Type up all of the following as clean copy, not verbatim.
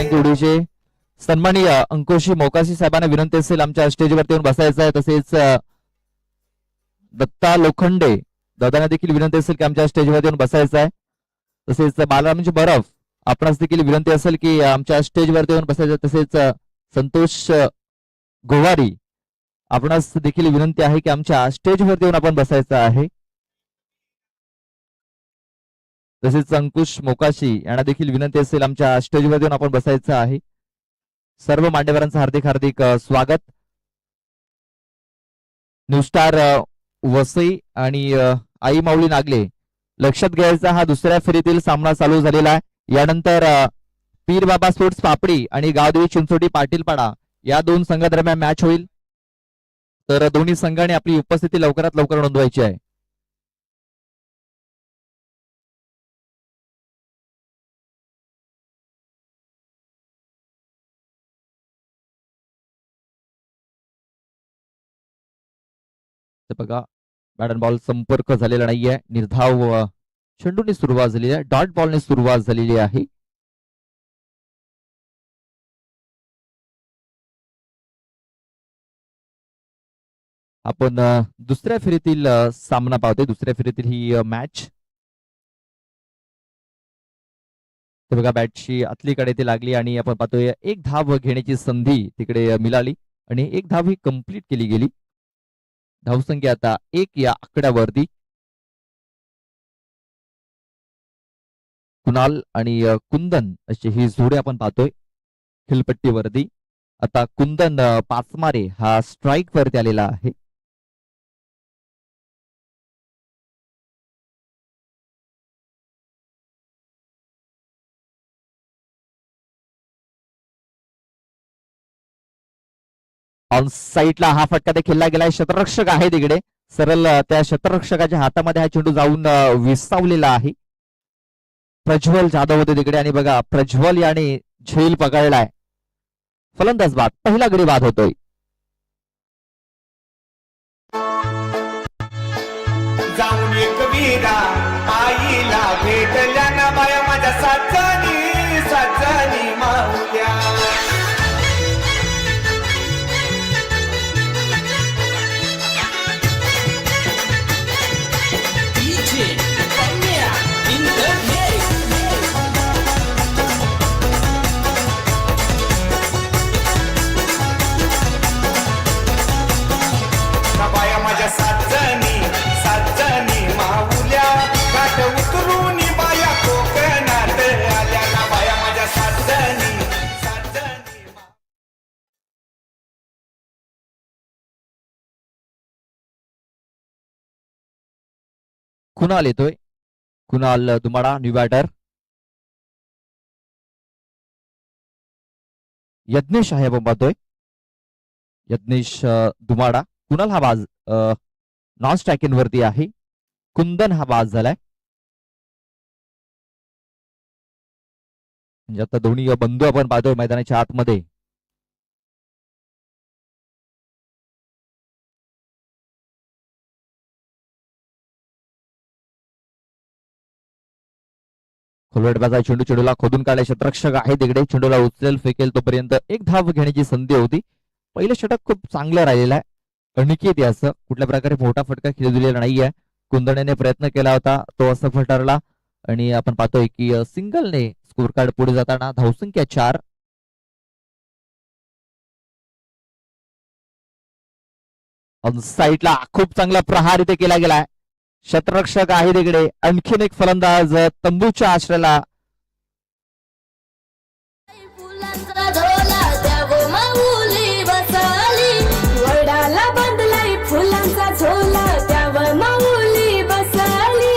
Thank you DJ. सन्माननीय अंकुशी मोकाशी साहेबांना विनंती असेल आमच्या स्टेजवरती येऊन बसायचं आहे. तसेच दत्ता लोखंडे दादांना देखील विनंती असेल की आमच्या स्टेजवरती येऊन बसायचं आहे. तसेच बालरामजी बरफ आपणास देखील विनंती असेल की आमच्या स्टेजवरती येऊन बसायचं. तसेच संतोष गोवारी आपणास देखील विनंती आहे की आमच्या स्टेजवरती येऊन आपण बसायचं आहे. तसेच अंकुश मोकाशी यांना देखील विनंती असेल आमच्या स्टेजवर येऊन आपण बसायचं आहे. सर्व मान्यवरांचं हार्दिक हार्दिक स्वागत. न्यू स्टार वसई आणि आई माऊली नागले लक्षात घ्यायचा हा दुसऱ्या फेरीतील सामना चालू झालेला आहे. यानंतर पीर बाबा स्पोर्ट्स पापडी आणि गावदेवी चिंचोटी पाटीलपाडा या दोन संघादरम्यान मॅच होईल. तर दोन्ही संघाने आपली उपस्थिती लवकरात लवकर नोंदवायची आहे. बघा बॅट अँड बॉल संपर्क झालेला नाहीये. निर्धाव चेंडूने सुरुवात झालेली आहे. डॉट बॉलने सुरुवात झालेली आहे. आपण दुसऱ्या फेरीतील सामना पाहतोय. दुसऱ्या फेरीतील ही मॅच बघा बॅटची आतलीकडे ती लागली आणि आपण पाहतोय एक धाव घेण्याची संधी तिकडे मिळाली आणि एक धाव ही कंप्लीट केली गेली. धावसंख्या आता 1 या आकड्यावरती. कुणाल आणि कुंदन अशी ही जोडी आपण पाहतोय खिलपट्टीवरती. आता कुंदन पाचमारे हा स्ट्राईक वरती आलेला आहे. ऑन साईडला हा फटका ते खेळला गेलाय. क्षेत्ररक्षक आहे तिकडे. सरळ त्या क्षेत्ररक्षकाच्या हातामध्ये हा चेंडू जाऊन विसावलेला आहे. प्रज्वल जाधव होते तिकडे आणि बघा प्रज्वल याने झेल पकडलाय. फलंदाज बाद. पहिला गडी बाद होतोय. जाऊन एक वीरा आईला भेटल्या ना बाया माझ्या साजनी साजनी माऊल्या. बाया माझ्या साजनी साजनी माऊल्या. गाठ उतरून बाया कोकणात आल्या ना बाया माझ्या साजनी साजनी. कुणाल येतोय. कुणाल दुमाडा न्यू बॅटर. यज्ञेश आहे आपण पाहतोय. यज्ञेश दुमाडा. कुणाल हा बाज नॉन स्ट्रायकिंग वरती आहे. कुंदन हा बाज झालाय. म्हणजे आता दोन्ही बंधू आपण पाहतोय मैदानाच्या आतमध्ये. खोलवेट बाजा चेंडू चेंडूला खोदून काढले. क्षेत्ररक्षक आहे तिकडे. चेंडूला उचलेल फेकेल तोपर्यंत एक धाव घेण्याची संधी होती. पहिलं षटक खूप चांगलं राहिलेलं आहे. अनिकेत याचं कुठल्या प्रकारे मोठा फटका खेळू दिलेला नाहीये. कुंदण्याने प्रयत्न केला होता तो असफल ठरला आणि आपण पाहतोय की सिंगलने स्कोर कार्ड पुढे जाताना धावसंख्या 4. साईडला खूप चांगला प्रहार इथे केला गेलाय. क्षेत्ररक्षक आहे तिकडे. आणखीन एक फलंदाज तंबूच्या आश्रयाला. वडाला बांधलाय फुलांचा झोला त्यावर माऊली बसली.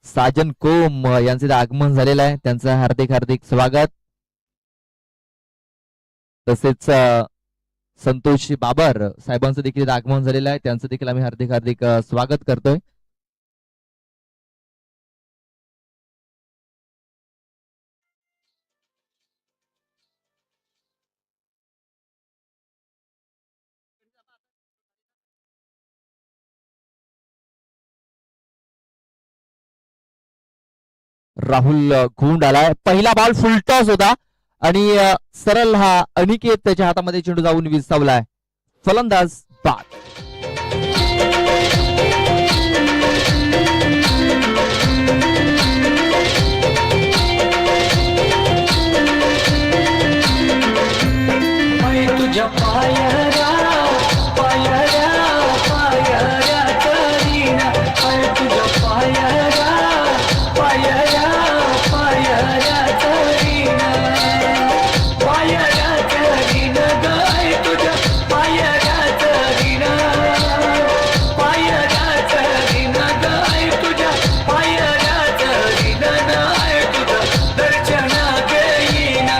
साजन कोम यांचे आगमन झालेलं आहे. त्यांचं हार्दिक हार्दिक स्वागत. तसेच संतोष बाबर साहेबांचं देखील आगमन झालेलं आहे. त्यांचं देखील आम्ही हार्दिक हार्दिक स्वागत करतोय. राहुल खूंड आलाय. पहिला बॉल फुलटॉस होता आणि सरळ हा अनिकेत त्याच्या हातामध्ये चेंडू जाऊन विसावलाय. फलंदाज बाद. तुझ्या पायऱ्या पायऱ्या पायऱ्या करीना तुझ्या पायऱ्या पायऱ्या पायऱ्या करीना पायऱ्या करीना गाय तुझ्या पायऱ्या करीना पायऱ्या करीना गाय तुझ्या पायऱ्या करीना नाय तुझं दर्शना घेईना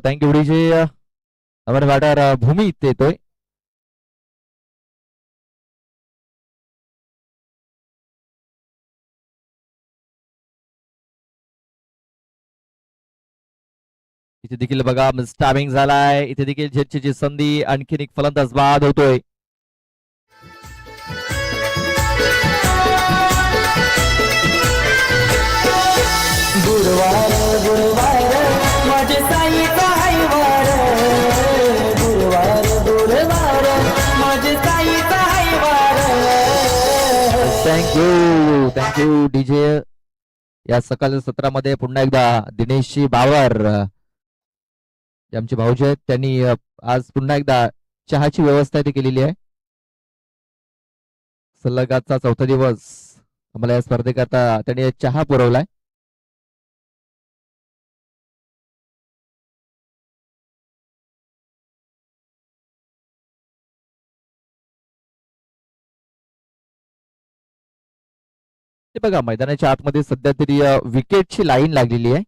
थँक्यू डीजे. आम्हाला बॅटर भूमी इथे येतोय. इथे देखील बघा स्टार्मिंग झालाय. इथे देखील झेलची संधी. आणखीन एक फलंदाज बाद होतोय. गुरुवार गुरुवार माझे साईचा हायवार गुरुवार गुरुवार माझे साईचा हायवार. Thank you DJ. या सकाळच्या सत्रामध्ये पुन्हा एकदा दिनेशजी बावर जे आमचे भाऊजी आहेत त्यांनी आज पुन्हा एकदा चहाची व्यवस्था इथे केलेली आहे. सलग आजचा चौथा दिवस आम्हाला या स्पर्धेकरता त्यांनी चहा पुरवलाय. ते बघा मैदानाच्या आतमध्ये सध्या तरी विकेटची लाईन लागलेली आहे.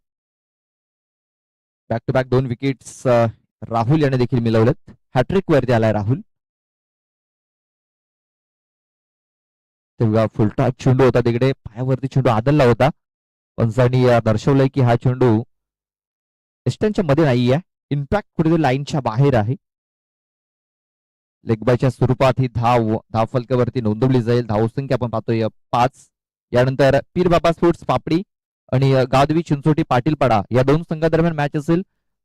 Back to back 2 wickets Rahul याने देखील मिळवलेत. हॅट्रिक वरती आलाय राहुल. तेव्हा फुलटा चेंडू होता तिकडे पायावरती चेंडू आदलला होता. पंचांनी दर्शवलंय की हा चेंडू एस्टनच्या मध्ये नाही आहे. इम्पॅक्ट कुठेतरी लाईनच्या बाहेर आहे. लेगबायच्या स्वरूपात ही धाव फलकावरती नोंदवली जाईल. धावसंख्या आपण पाहतोय 5. यानंतर पीर बाबा स्पोर्ट्स पापडी आणि गावदेवी चिंचोटी पाटीलपाडा या 2 संघादरम्यान मॅच असेल.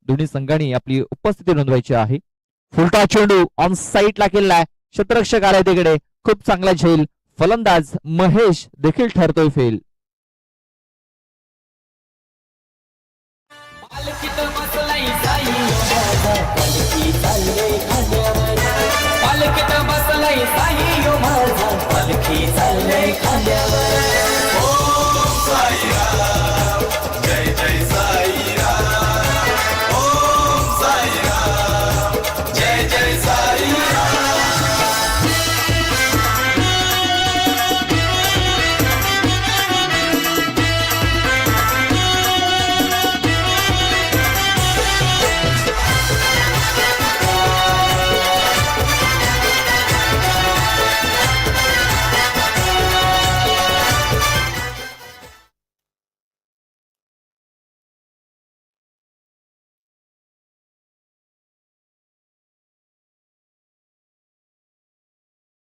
दोन्ही संघांनी आपली उपस्थिती नोंदवायची आहे. फुलटा चेंडू ऑन साईडला केलाय. क्षेत्ररक्षक आलाय तिकडे. खूप चांगला झेल. फलंदाज महेश देखील ठरतोय फेल. पालखीत बसलाय साई माझा पालखी चालले खांद्यावर पालखीत बसलाय साई माझा पालखी चालले खांद्यावर. ओम साईराम जय जय साईराम ओम साईराम जय जय साईराम.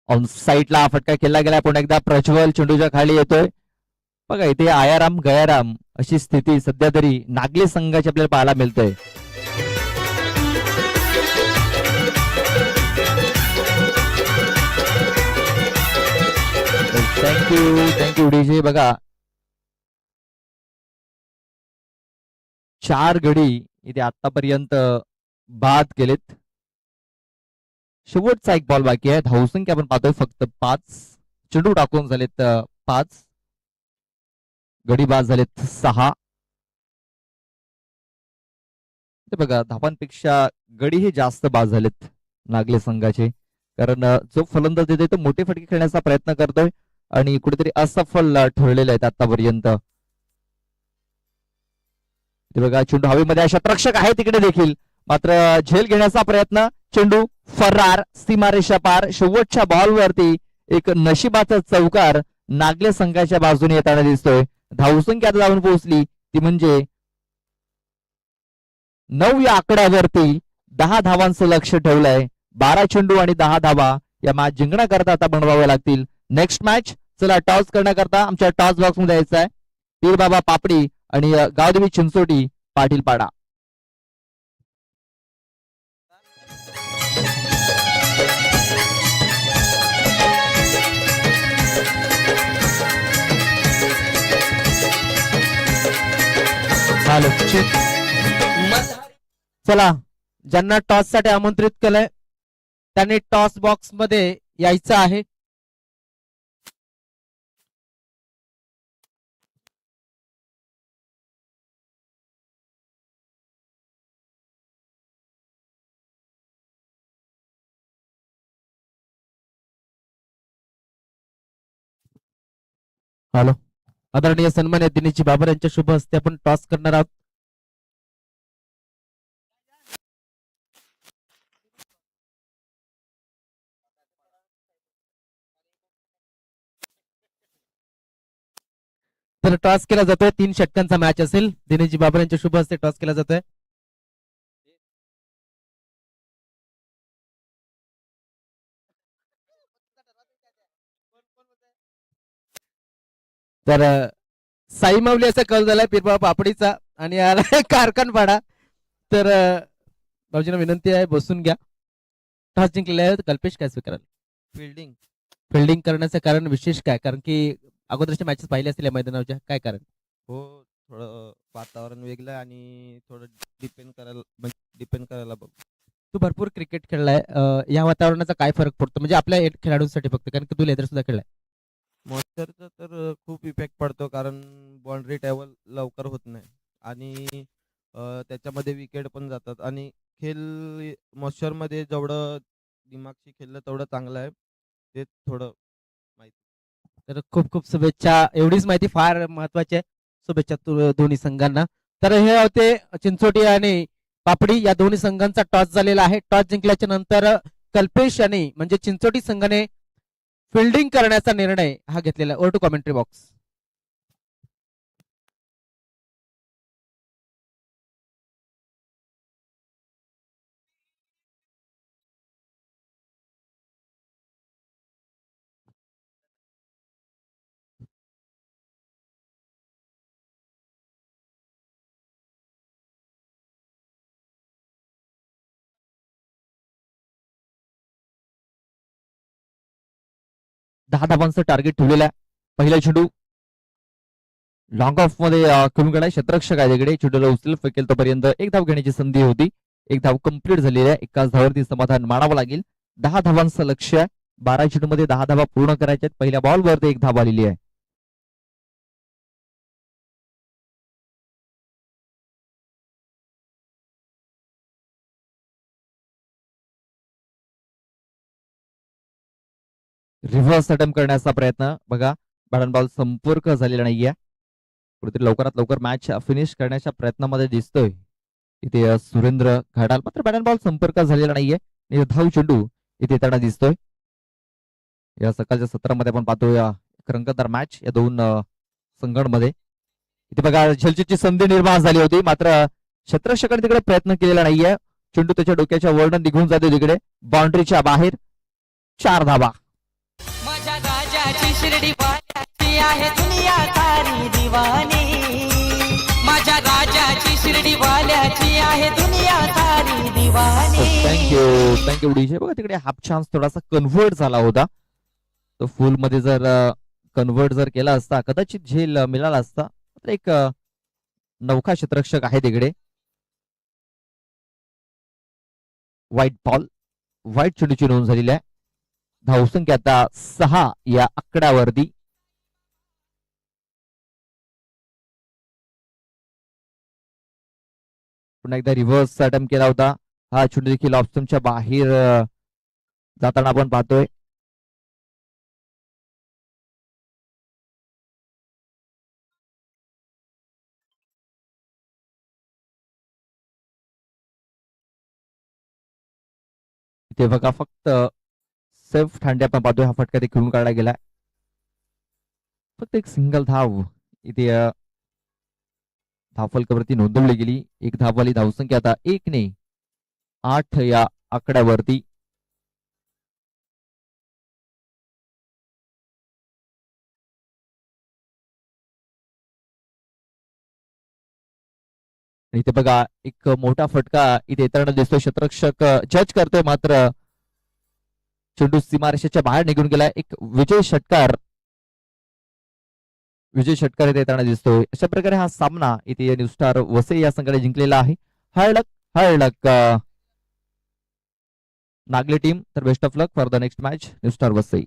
ऑन साईडला फटका केला गेला. पुन्हा एकदा प्रज्वल चेंडूच्या खाली येतोय. बघा इथे आयाराम गयाराम अशी स्थिती सध्या तरी नागले संघाची आपल्याला पाहायला मिळतोय. Thank you DJ. बघा 4 गडी इथे आतापर्यंत बाद केलेत. शेवटचा एक बॉल बाकी आहे. धावसंख्या आपण पाहतोय फक्त 5. चेंडू टाकून झालेत 5. गडी बाद झालेत 6. ते बघा धावांपेक्षा गडी हे जास्त बाद झालेत नागले संघाचे. कारण जो फलंदाज येतोय तो मोठे फटके खेळण्याचा प्रयत्न करतोय आणि कुठेतरी असफल ठरलेले आहेत आतापर्यंत. ते बघा चेंडू हवेमध्ये क्षेत्ररक्षक आहे तिकडे देखील. मात्र झेल घेण्याचा प्रयत्न. चेंडू फरार. सीमारेषा पार. शेवटच्या बॉलवरती एक नशिबाचा चौकार नागले संघाच्या बाजूने येताना दिसतोय. धावसंख्या आता जाऊन पोहोचली ती म्हणजे 9 या आकड्यावरती. 10 धावांचं लक्ष ठेवलंय. 12 चेंडू आणि 10 धावा या मॅच जिंकण्याकरता आता बनवाव्या लागतील. नेक्स्ट मॅच चला टॉस करण्याकरता आमच्या टॉस बॉक्स मध्ये यायचं आहे पीर बाबा पापडी आणि गावदेवी चिंचोटी पाटील पाडा. चला ज्यांना टॉस साठी आमंत्रित केलंय त्यांनी टॉस बॉक्स मध्ये यायचं आहे. हॅलो आदरणीय सन्मान्य दिनेशजी बाबर यांच्या शुभ हस्ते आपण टॉस करणार आहोत. तर टॉस केला जातोय 3 षटकांचा मॅच असेल. दिनेशजी बाबर यांच्या शुभ हस्ते टॉस केला जातोय. तर साई माऊली असा कल झालाय पीरबाबा पापडीचा आणि आलाय कारखानपाडा. तर भाऊजींना विनंती आहे बसून घ्या. टॉस जिंकलेला आहे कल्पेश काय स्वीकाराल? फिल्डिंग फिल्डिंग करण्याचं कारण विशेष काय? कारण की अगोदरच्या मॅचेस पाहिले असतील या मैदानावरच्या, काय कारण? हो थोडं वातावरण वेगळं आहे आणि थोडं डिपेंड करायला बघ. तू भरपूर क्रिकेट खेळलाय, या वातावरणाचा काय फरक पडतो म्हणजे आपल्या खेळाडूंसाठी फक्त, कारण की तू लेदर सुद्धा खेळलाय. मॉइश्चरचा तर खूप इफेक्ट पडतो कारण बाउंड्री ट्रॅव्हल लवकर होत नाही आणि त्याच्यामध्ये विकेट पण जातात आणि खेळ मॉइश्चरमध्ये जेवढं दिमागशी खेळलं तेवढं चांगलं आहे. ते थोडं तर खूप खूप शुभेच्छा. एवढीच माहिती फार महत्वाची आहे. शुभेच्छा दोन्ही संघांना. तर हे होते चिंचोटी आणि पापडी या दोन्ही संघांचा टॉस झालेला आहे. टॉस जिंकल्याच्या नंतर कल्पेश यांनी म्हणजे चिंचोटी संघाने फिल्डिंग करण्याचा निर्णय हा घेतलेला. Over to commentary box. दहा धावांचं टार्गेट ठेवलेलं आहे. पहिला चेंडू लॉंग ऑफ मध्ये खेळून गेला. क्षेत्ररक्षक आहे तिकडे चेंडूला उचल फेकेल तोपर्यंत एक धाव घेण्याची संधी होती. एक धाव कंप्लीट झालेली आहे. एकाच धावावरती समाधान मानावं लागेल. 10 धावांचं लक्ष आहे. 12 चेंडू मध्ये 10 धावा पूर्ण करायच्या आहेत. पहिल्या बॉलवरती एक धाव आलेली आहे. रिव्हर्स अटेम्प्ट करण्याचा प्रयत्न बघा, बॅट बॉल संपर्क झालेला नाहीये. कुठेतरी लवकरात लवकर मॅच फिनिश करण्याच्या प्रयत्नामध्ये दिसतोय इथे सुरेंद्र घाडाल, मात्र बॅट बॉल संपर्क झालेला नाहीये. निर्धाव चेंडू इथे त्यांना दिसतोय. या सकाळच्या सत्रामध्ये आपण पाहतोय रंगतदार मॅच या दोन संघांमध्ये. इथे बघा झलचीची संधी निर्माण झाली होती, मात्र क्षेत्ररक्षकाने तिकडे प्रयत्न केलेला नाहीये. चेंडू त्याच्या डोक्याच्या वरनं निघून जातो तिकडे बाउंड्रीच्या बाहेर. 4 धावा. माझ्या राजाची शिर्डी वाल्याची आहे दुनिया सारी दिवानी. माझ्या राजाची शिर्डी वाल्याची आहे दुनिया सारी दिवानी. Thank you DJ. बघा तिकडे हाफ चान्स थोडासा कन्व्हर्ट झाला होता. तो फुल मध्ये जर कन्व्हर्ट जर केला असता कदाचित झेल मिळाला असता. एक नौका क्षेत्ररक्षक आहे तिकडे. व्हाईट बॉल, व्हाईट चेंडूची नोंद झालेली आहे. धावसंख्या आता 6 या आकड्यावरती. पुन्हा एकदा रिव्हर्स अटेम्प्ट केला होता. हा चेंडू देखील ऑप्शनच्या बाहेर जाताना आपण पाहतोय. इथे बघा फक्त सेफ ठांडे आपण पाहतोय. हा फटका ते खेळून काढला गेला. फक्त एक सिंगल धाव इथे धावफलकावरती नोंदवली गेली. एक धाववाली धावसंख्या आता 1 ने 8 या आकड्यावरती. आणि इथे बघा एक मोठा फटका इथे येताना दिसतोय. क्षेत्ररक्षक जज करतोय मात्र चेंडू सीमारेषेच्या बाहेर निघून गेलाय. एक विजय षटकार इथे येताना दिसतोय. अशा प्रकारे हा सामना इथे न्यू स्टार वसई या संघाने जिंकलेला आहे. हळलक नागले टीम. तर best of luck for the next match new star Vasai.